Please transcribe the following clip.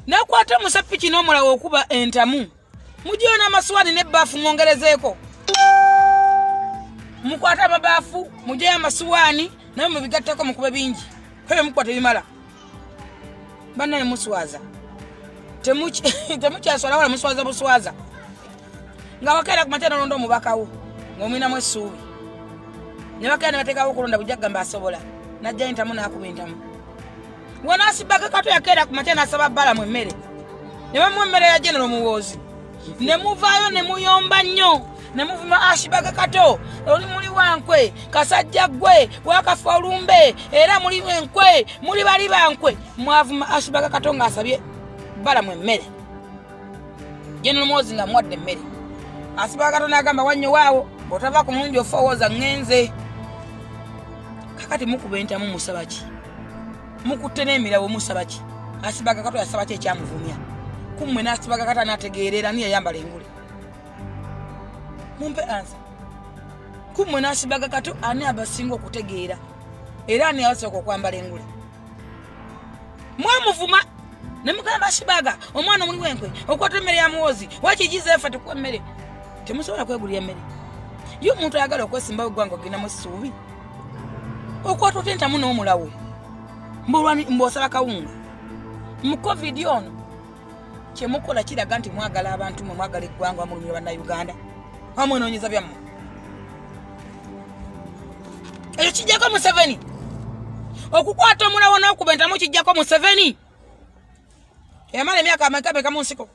nakwata musapiki n'omulawo okuba entamu mujiona amaswani n'ebbafu mwongerezeeko mukwata amabaafu mujeya amaswani naye mubigattako mukube bingi kwe mukwata bimala bannaye muswaza temukyaswala wala muswaza buswaza nga wakaera kumatena londo omubakawo ng'omwinamu essuubi ne bakaera ne bateekawo okulonda bujja kugamba asobola najja entamu n'akuba entamu wanaasibaka katto yakeera kumatena asaba bbala mu emmere ne bamuwa emmere ya General Muwoozi ne muvaayo ne muyomba nnyo ne muvuma ashburg katto oli muli wankwe kasajja gwe wakafa olumbe era muli wenkwe muli bali bankwe mwavuma ashburg katto ng'asabye bbala mu emmere General Muwoozi nga mwadde emmere ashburg katto n'agamba wannyo waawo bw'otava ku mulungi ofowooza ŋŋenze kakati mukuba entamu musaba ki mukutte n'emirawo musaba ki ashburg katto yasaba ki ekyamuvumya kummwe n'ashburg katto n'ategeerera niye yambala engule mumpe ansa kummwe n'ashburg katto ani abasinga okutegeera era ani abasooka okwambala engule mwamuvuma ne mugamba ashburg omwana omuli wenkwe okwata emmere ya Muwoozi wakigiza efa tukuwa emmere temusobola kwegulira emmere yo omuntu ayagala okwesimbawo eggwanga oginamu essuubi okwata ote entamu n'omulawo mbwosaba kawunga mu covid ono kyemukola kiraga nti mwagala abantu mwe mwagala eggwanga wamulumira bannayuganda wamwenoonyeza byammwe ekyo kijjako Museveni okukwata omulawo n'okuba entamu kijjako Museveni yamala emyaka ameka mu nsiko